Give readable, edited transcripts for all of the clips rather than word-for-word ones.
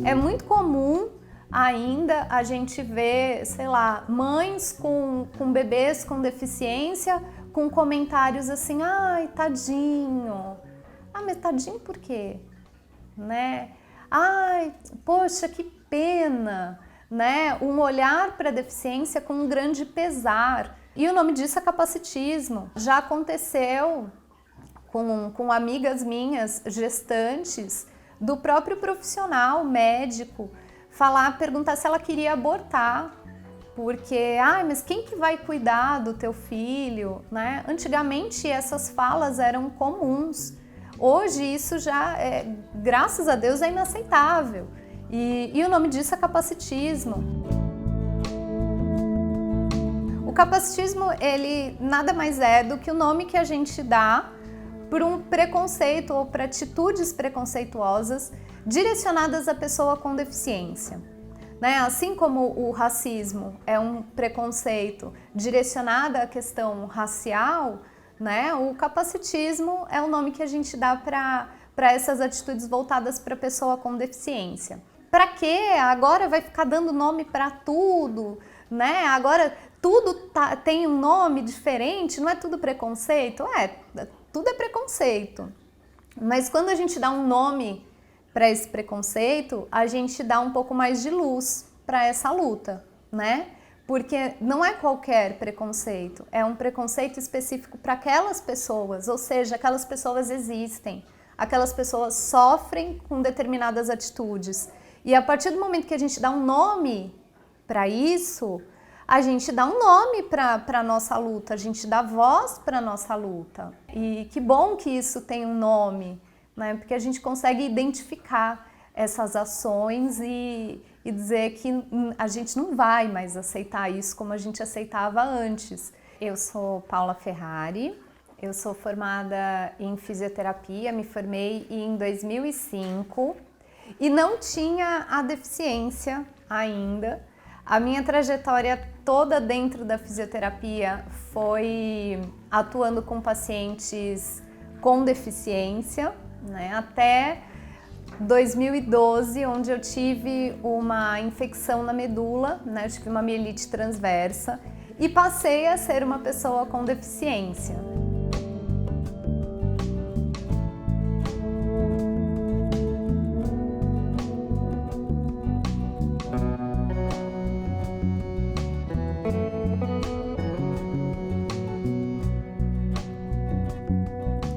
É muito comum ainda a gente ver, sei lá, mães com bebês com deficiência, com comentários assim, ai, tadinho. Ah, mas tadinho por quê? Né? Ai, poxa, que pena, né? Um olhar para a deficiência com um grande pesar. E o nome disso é capacitismo. Já aconteceu com amigas minhas gestantes, do próprio profissional médico, perguntar se ela queria abortar, porque, mas quem que vai cuidar do teu filho, né? Antigamente essas falas eram comuns. Hoje isso já, graças a Deus, é inaceitável. E o nome disso é capacitismo. O capacitismo, ele nada mais é do que o nome que a gente dá por um preconceito ou para atitudes preconceituosas direcionadas à pessoa com deficiência. Né? Assim como o racismo é um preconceito direcionado à questão racial, né? O capacitismo é o nome que a gente dá para essas atitudes voltadas para a pessoa com deficiência. Para quê? Agora vai ficar dando nome para tudo, né? Agora tudo tem um nome diferente, não é tudo preconceito? Tudo é preconceito. Mas quando a gente dá um nome para esse preconceito, a gente dá um pouco mais de luz para essa luta, né? Porque não é qualquer preconceito, é um preconceito específico para aquelas pessoas, ou seja, aquelas pessoas existem, aquelas pessoas sofrem com determinadas atitudes. E a partir do momento que a gente dá um nome para isso, a gente dá um nome para a nossa luta, a gente dá voz para a nossa luta. E que bom que isso tem um nome, né? Porque a gente consegue identificar essas ações e dizer que a gente não vai mais aceitar isso como a gente aceitava antes. Eu sou Paula Ferrari, eu sou formada em fisioterapia, me formei em 2005 e não tinha a deficiência ainda. A minha trajetória toda dentro da fisioterapia foi atuando com pacientes com deficiência, né, até 2012, onde eu tive uma infecção na medula, né, eu tive uma mielite transversa e passei a ser uma pessoa com deficiência.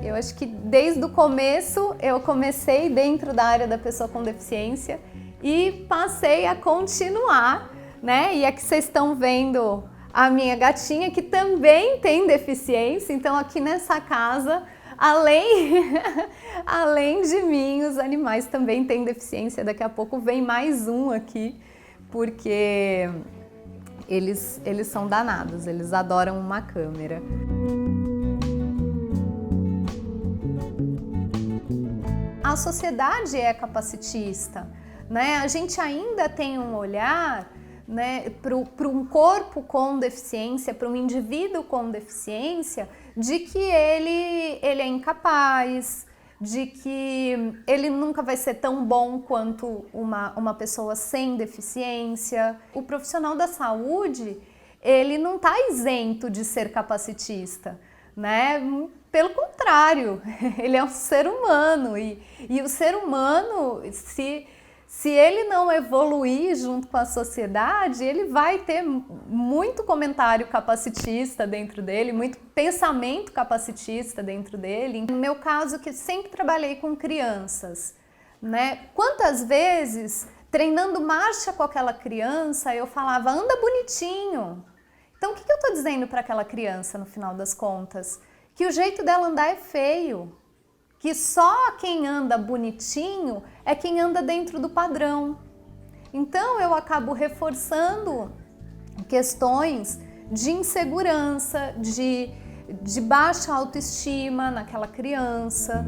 Eu acho que desde o começo eu comecei dentro da área da pessoa com deficiência e passei a continuar, né? E aqui vocês estão vendo a minha gatinha que também tem deficiência, então aqui nessa casa, além de mim, os animais também têm deficiência. Daqui a pouco vem mais um aqui, porque eles são danados, eles adoram uma câmera. A sociedade é capacitista, né? A gente ainda tem um olhar, né, para um corpo com deficiência, para um indivíduo com deficiência, de que ele é incapaz, de que ele nunca vai ser tão bom quanto uma pessoa sem deficiência. O profissional da saúde, ele não está isento de ser capacitista, né? Pelo contrário, ele é um ser humano e o ser humano, se ele não evoluir junto com a sociedade, ele vai ter muito comentário capacitista dentro dele, muito pensamento capacitista dentro dele. No meu caso, que sempre trabalhei com crianças, né? Quantas vezes, treinando marcha com aquela criança, eu falava, anda bonitinho. Então, o que eu estou dizendo para aquela criança, no final das contas? Que o jeito dela andar é feio, que só quem anda bonitinho é quem anda dentro do padrão. Então eu acabo reforçando questões de insegurança, de baixa autoestima naquela criança.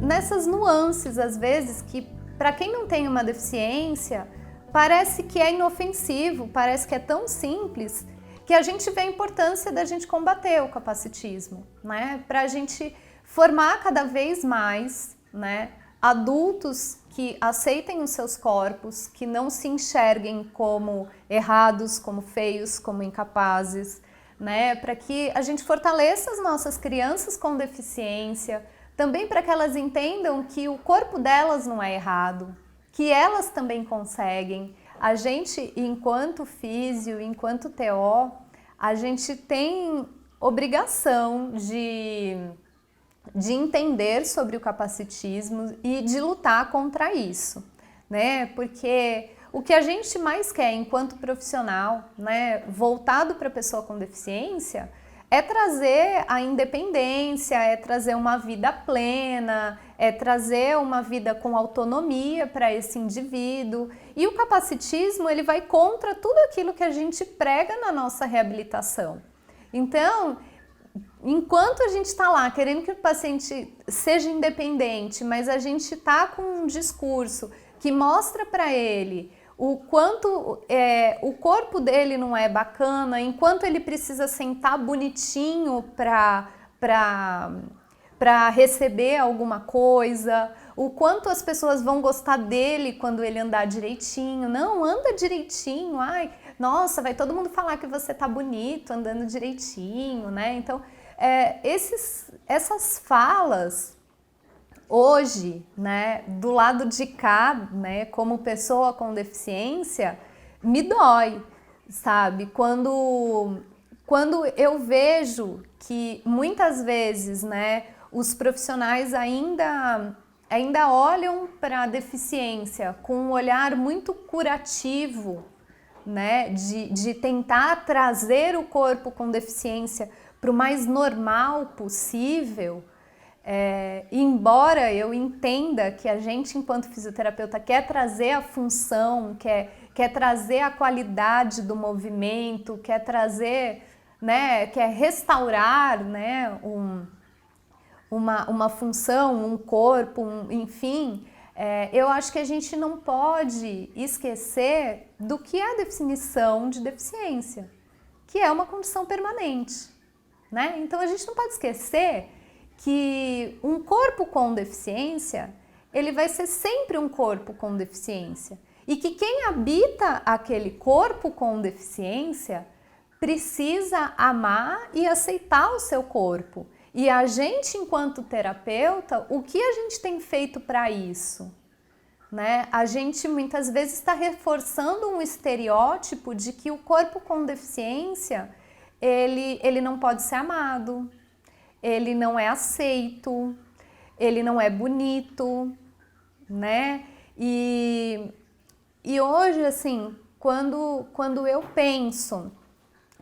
Nessas nuances, às vezes, que para quem não tem uma deficiência, parece que é inofensivo, parece que é tão simples, que a gente vê a importância da gente combater o capacitismo, né? Para a gente formar cada vez mais, né, adultos que aceitem os seus corpos, que não se enxerguem como errados, como feios, como incapazes, né, para que a gente fortaleça as nossas crianças com deficiência, também para que elas entendam que o corpo delas não é errado, que elas também conseguem. A gente, enquanto físio, enquanto TO, a gente tem obrigação de entender sobre o capacitismo e de lutar contra isso, né? Porque o que a gente mais quer enquanto profissional, né, voltado para a pessoa com deficiência, é trazer a independência, é trazer uma vida plena, é trazer uma vida com autonomia para esse indivíduo. E o capacitismo, ele vai contra tudo aquilo que a gente prega na nossa reabilitação. Então, enquanto a gente está lá querendo que o paciente seja independente, mas a gente está com um discurso que mostra para ele o quanto o corpo dele não é bacana, enquanto ele precisa sentar bonitinho para receber alguma coisa, o quanto as pessoas vão gostar dele quando ele andar direitinho. Não, anda direitinho, ai, nossa, vai todo mundo falar que você tá bonito andando direitinho, né? Então, essas falas hoje, né, do lado de cá, né, como pessoa com deficiência, me dói, sabe? Quando eu vejo que muitas vezes, né, os profissionais ainda olham para a deficiência com um olhar muito curativo, né, de tentar trazer o corpo com deficiência para o mais normal possível. Embora eu entenda que a gente, enquanto fisioterapeuta, quer trazer a função, quer trazer a qualidade do movimento, quer trazer, né, quer restaurar, né, uma função, um corpo, enfim, eu acho que a gente não pode esquecer do que é a definição de deficiência, que é uma condição permanente, né? Então a gente não pode esquecer que um corpo com deficiência, ele vai ser sempre um corpo com deficiência. E que quem habita aquele corpo com deficiência precisa amar e aceitar o seu corpo. E a gente, enquanto terapeuta, o que a gente tem feito para isso? Né? A gente muitas vezes está reforçando um estereótipo de que o corpo com deficiência, ele não pode ser amado, ele não é aceito, ele não é bonito, né? E hoje, assim, quando eu penso,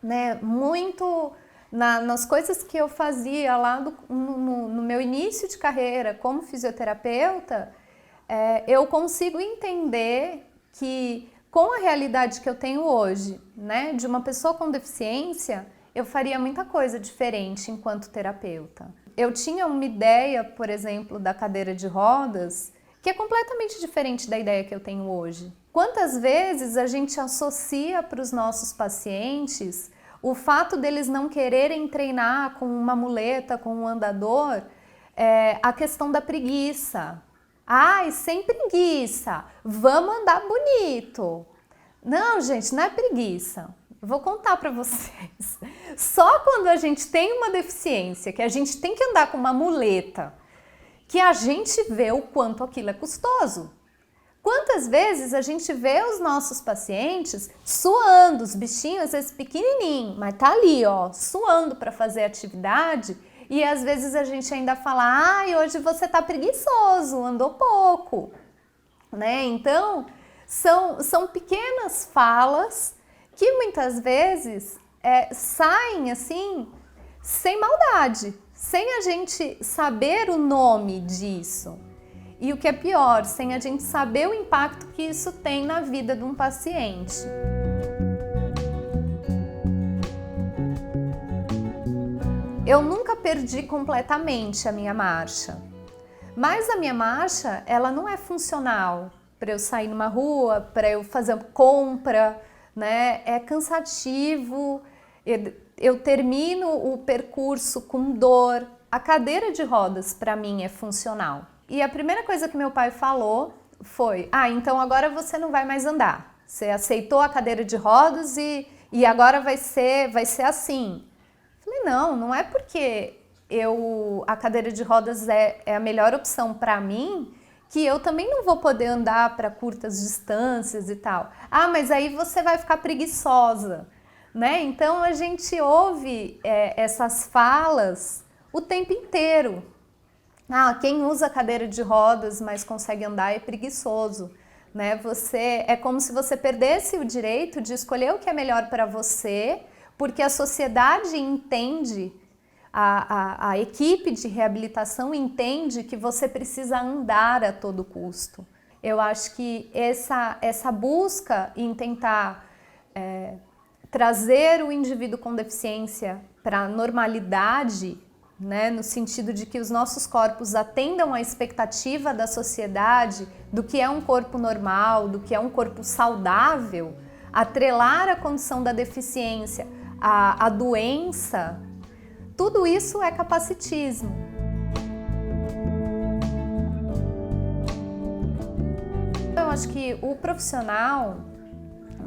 né, muito nas coisas que eu fazia lá no meu início de carreira como fisioterapeuta, eu consigo entender que com a realidade que eu tenho hoje, né, de uma pessoa com deficiência, eu faria muita coisa diferente enquanto terapeuta. Eu tinha uma ideia, por exemplo, da cadeira de rodas, que é completamente diferente da ideia que eu tenho hoje. Quantas vezes a gente associa para os nossos pacientes o fato deles não quererem treinar com uma muleta, com um andador, a questão da preguiça. Ai, sem preguiça, vamos andar bonito. Não, gente, não é preguiça. Vou contar para vocês. Só quando a gente tem uma deficiência, que a gente tem que andar com uma muleta, que a gente vê o quanto aquilo é custoso. Quantas vezes a gente vê os nossos pacientes suando, os bichinhos, às vezes pequenininho, mas tá ali, ó, suando para fazer atividade, e às vezes a gente ainda fala, ai, hoje você tá preguiçoso, andou pouco, né? Então, são pequenas falas que muitas vezes saem assim, sem maldade, sem a gente saber o nome disso. E o que é pior, sem a gente saber o impacto que isso tem na vida de um paciente. Eu nunca perdi completamente a minha marcha, mas a minha marcha, ela não é funcional para eu sair numa rua, para eu fazer compra, né? É cansativo, eu termino o percurso com dor, a cadeira de rodas para mim é funcional. E a primeira coisa que meu pai falou foi: então agora você não vai mais andar. Você aceitou a cadeira de rodas e agora vai ser assim. Falei: não é porque a cadeira de rodas é a melhor opção para mim que eu também não vou poder andar para curtas distâncias e tal. Mas aí você vai ficar preguiçosa, né? Então a gente ouve essas falas o tempo inteiro. Quem usa cadeira de rodas, mas consegue andar, é preguiçoso, né? É como se você perdesse o direito de escolher o que é melhor para você, porque a sociedade entende, a equipe de reabilitação entende que você precisa andar a todo custo. Eu acho que essa busca em tentar trazer o indivíduo com deficiência para a normalidade, né, no sentido de que os nossos corpos atendam à expectativa da sociedade do que é um corpo normal, do que é um corpo saudável, atrelar a condição da deficiência à doença, tudo isso é capacitismo. Eu acho que o profissional,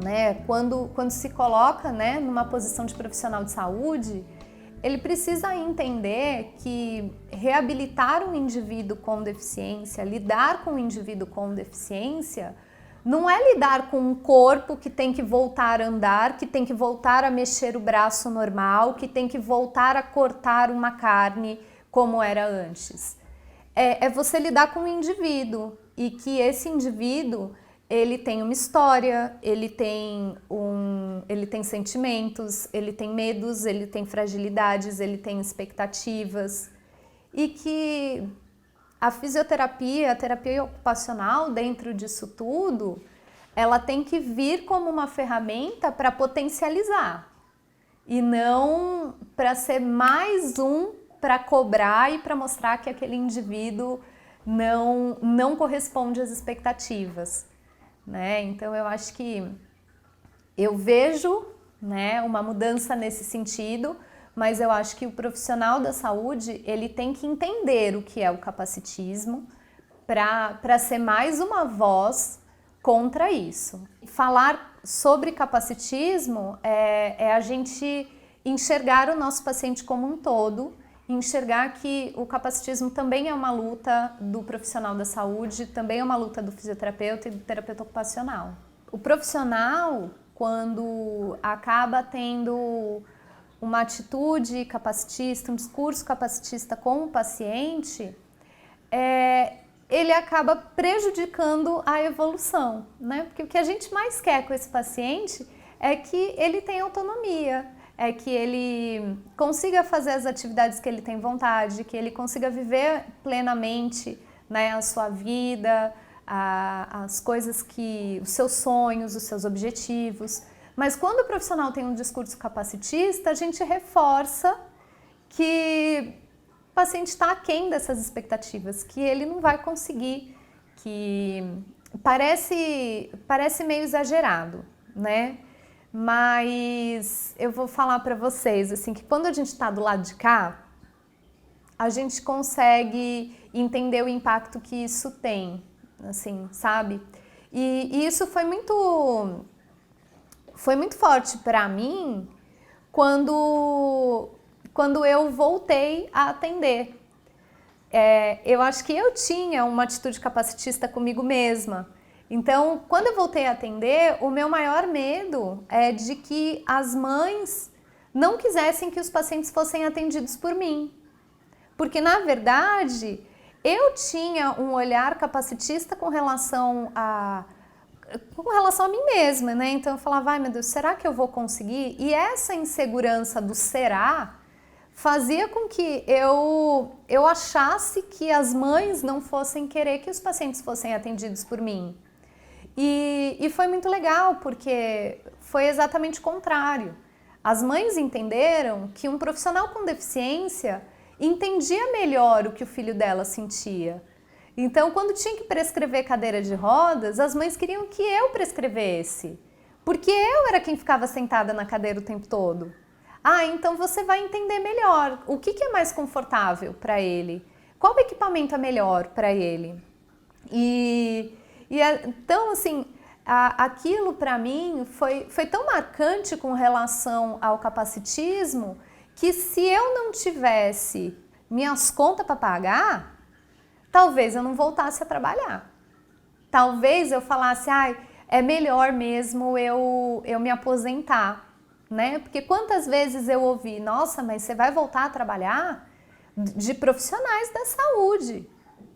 né, quando se coloca, né, numa posição de profissional de saúde, ele precisa entender que reabilitar um indivíduo com deficiência, lidar com um indivíduo com deficiência, não é lidar com um corpo que tem que voltar a andar, que tem que voltar a mexer o braço normal, que tem que voltar a cortar uma carne como era antes. É você lidar com um indivíduo e que esse indivíduo ele tem uma história, ele tem sentimentos, ele tem medos, ele tem fragilidades, ele tem expectativas e que a fisioterapia, a terapia ocupacional dentro disso tudo, ela tem que vir como uma ferramenta para potencializar e não para ser mais para cobrar e para mostrar que aquele indivíduo não corresponde às expectativas, né? Então eu acho que eu vejo, né, uma mudança nesse sentido, mas eu acho que o profissional da saúde ele tem que entender o que é o capacitismo para ser mais uma voz contra isso. Falar sobre capacitismo é a gente enxergar o nosso paciente como um todo, enxergar que o capacitismo também é uma luta do profissional da saúde, também é uma luta do fisioterapeuta e do terapeuta ocupacional. O profissional, quando acaba tendo uma atitude capacitista, um discurso capacitista com o paciente, ele acaba prejudicando a evolução, né? Porque o que a gente mais quer com esse paciente é que ele tenha autonomia, é que ele consiga fazer as atividades que ele tem vontade, que ele consiga viver plenamente, né, a sua vida, as coisas os seus sonhos, os seus objetivos. Mas quando o profissional tem um discurso capacitista, a gente reforça que o paciente está aquém dessas expectativas, que ele não vai conseguir, que parece meio exagerado, né? Mas eu vou falar para vocês assim, que quando a gente está do lado de cá, a gente consegue entender o impacto que isso tem, assim, sabe? E isso foi muito forte para mim quando eu voltei a atender. Eu acho que eu tinha uma atitude capacitista comigo mesma. Então, quando eu voltei a atender, o meu maior medo é de que as mães não quisessem que os pacientes fossem atendidos por mim. Porque, na verdade, eu tinha um olhar capacitista com relação a mim mesma, né? Então eu falava: ai meu Deus, será que eu vou conseguir? E essa insegurança do será fazia com que eu achasse que as mães não fossem querer que os pacientes fossem atendidos por mim. E foi muito legal, porque foi exatamente o contrário. As mães entenderam que um profissional com deficiência entendia melhor o que o filho dela sentia. Então, quando tinha que prescrever cadeira de rodas, as mães queriam que eu prescrevesse, porque eu era quem ficava sentada na cadeira o tempo todo. Então você vai entender melhor o que é mais confortável para ele, qual equipamento é melhor para ele. Então, assim, aquilo para mim foi tão marcante com relação ao capacitismo que se eu não tivesse minhas contas para pagar, talvez eu não voltasse a trabalhar. Talvez eu falasse, é melhor mesmo eu me aposentar, né? Porque quantas vezes eu ouvi, nossa, mas você vai voltar a trabalhar? De profissionais da saúde,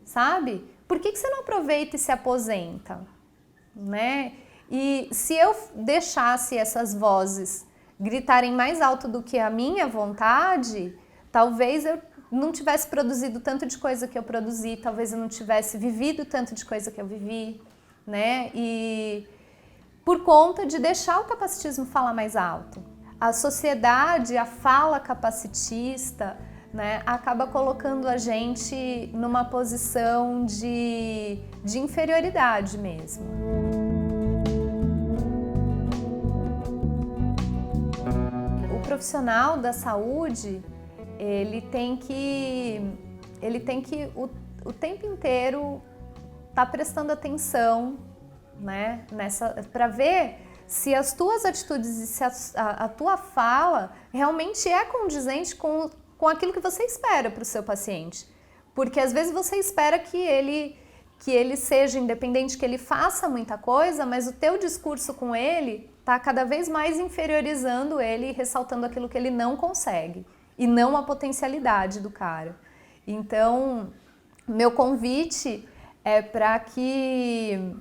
sabe? Por que você não aproveita e se aposenta, né? E se eu deixasse essas vozes gritarem mais alto do que a minha vontade, talvez eu não tivesse produzido tanto de coisa que eu produzi, talvez eu não tivesse vivido tanto de coisa que eu vivi, né? E por conta de deixar o capacitismo falar mais alto. A sociedade, a fala capacitista, né, acaba colocando a gente numa posição de inferioridade mesmo. O profissional da saúde, ele tem que o tempo inteiro estar prestando atenção, né, para ver se as tuas atitudes e se a tua fala realmente é condizente com aquilo que você espera para o seu paciente. Porque às vezes você espera que ele seja independente, que ele faça muita coisa, mas o teu discurso com ele está cada vez mais inferiorizando ele e ressaltando aquilo que ele não consegue e não a potencialidade do cara. Então, meu convite é para que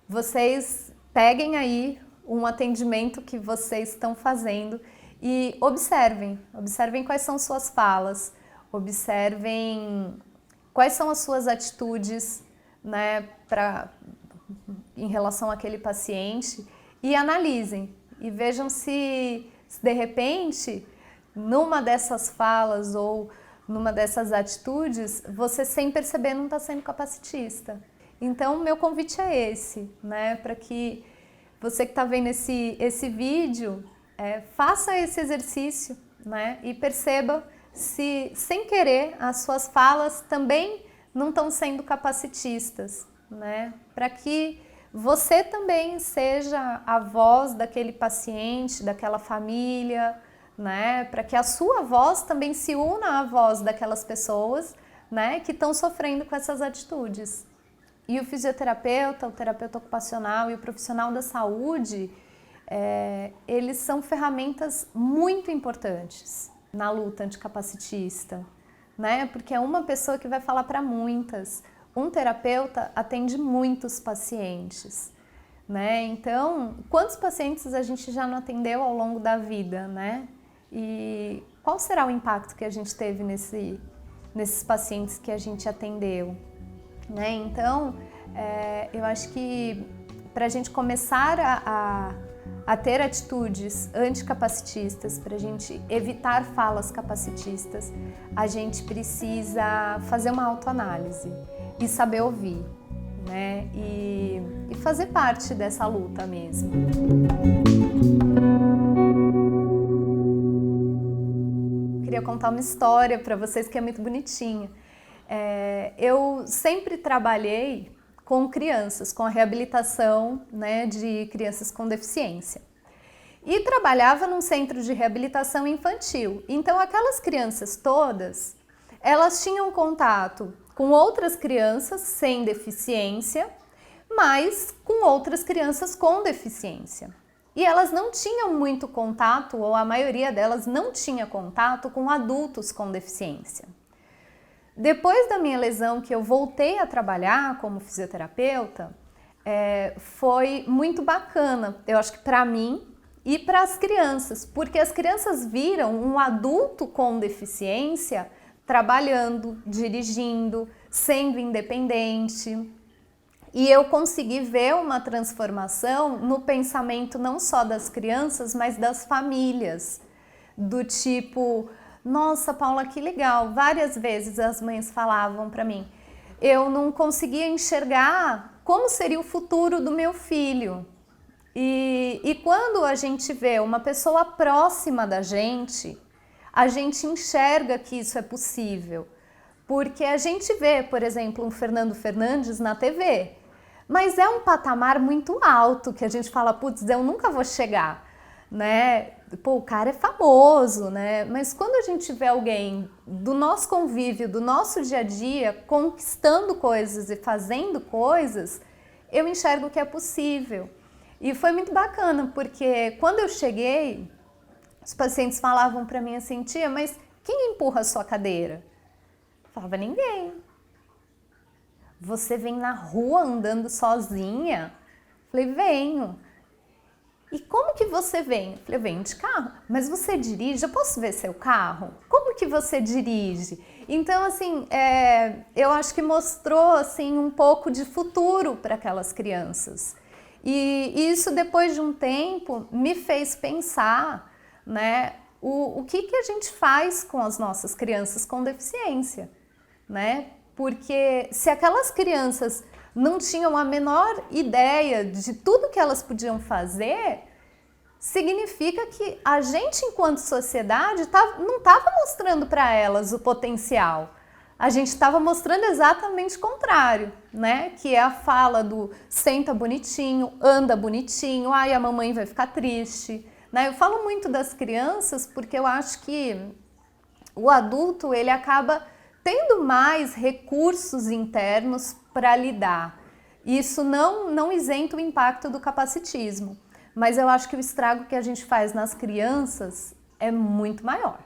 vocês peguem aí um atendimento que vocês estão fazendo e observem quais são suas falas, observem quais são as suas atitudes, né, em relação àquele paciente e analisem e vejam se de repente numa dessas falas ou numa dessas atitudes você sem perceber não está sendo capacitista. Então meu convite é esse, né, para que você que está vendo esse vídeo faça esse exercício, né, e perceba se, sem querer, as suas falas também não estão sendo capacitistas, né, para que você também seja a voz daquele paciente, daquela família, né, para que a sua voz também se una à voz daquelas pessoas, né, que estão sofrendo com essas atitudes. E o fisioterapeuta, o terapeuta ocupacional e o profissional da saúde, eles são ferramentas muito importantes na luta anticapacitista, né? Porque é uma pessoa que vai falar para muitas. Um terapeuta atende muitos pacientes, né? Então, quantos pacientes a gente já não atendeu ao longo da vida, né? E qual será o impacto que a gente teve nesses pacientes que a gente atendeu? Né? Então, eu acho que para a gente começar a ter atitudes anticapacitistas, para a gente evitar falas capacitistas, a gente precisa fazer uma autoanálise e saber ouvir, né? E fazer parte dessa luta mesmo. Queria contar uma história para vocês que é muito bonitinha. Eu sempre trabalhei com crianças, com a reabilitação, né, de crianças com deficiência. E trabalhava num centro de reabilitação infantil. Então aquelas crianças todas, elas tinham contato com outras crianças sem deficiência, mas com outras crianças com deficiência. E elas não tinham muito contato, ou a maioria delas não tinha contato com adultos com deficiência. Depois da minha lesão, que eu voltei a trabalhar como fisioterapeuta, foi muito bacana, eu acho que para mim e para as crianças, porque as crianças viram um adulto com deficiência trabalhando, dirigindo, sendo independente. E eu consegui ver uma transformação no pensamento não só das crianças, mas das famílias, do tipo... Nossa, Paula, que legal! Várias vezes as mães falavam para mim, eu não conseguia enxergar como seria o futuro do meu filho. E quando a gente vê uma pessoa próxima da gente, a gente enxerga que isso é possível. Porque a gente vê, por exemplo, um Fernando Fernandes na TV, mas é um patamar muito alto que a gente fala, putz, eu nunca vou chegar, né? Pô, o cara é famoso, né? Mas quando a gente vê alguém do nosso convívio, do nosso dia a dia, conquistando coisas e fazendo coisas, eu enxergo que é possível. E foi muito bacana, porque quando eu cheguei, os pacientes falavam para mim assim, tia, mas quem empurra a sua cadeira? Eu falava, ninguém. Você vem na rua andando sozinha? Eu falei, venho. E como que você vem? Eu falei, eu venho de carro. Mas você dirige? Eu posso ver seu carro? Como que você dirige? Então, assim, eu acho que mostrou assim, um pouco de futuro para aquelas crianças. E isso, depois de um tempo, me fez pensar, né, o que a gente faz com as nossas crianças com deficiência, né? Porque se aquelas crianças não tinham a menor ideia de tudo que elas podiam fazer, significa que a gente, enquanto sociedade, não estava mostrando para elas o potencial. A gente estava mostrando exatamente o contrário, né? Que é a fala do senta bonitinho, anda bonitinho, ai, a mamãe vai ficar triste, né? Eu falo muito das crianças porque eu acho que o adulto, ele acaba tendo mais recursos internos para lidar. Isso não isenta o impacto do capacitismo, mas eu acho que o estrago que a gente faz nas crianças é muito maior.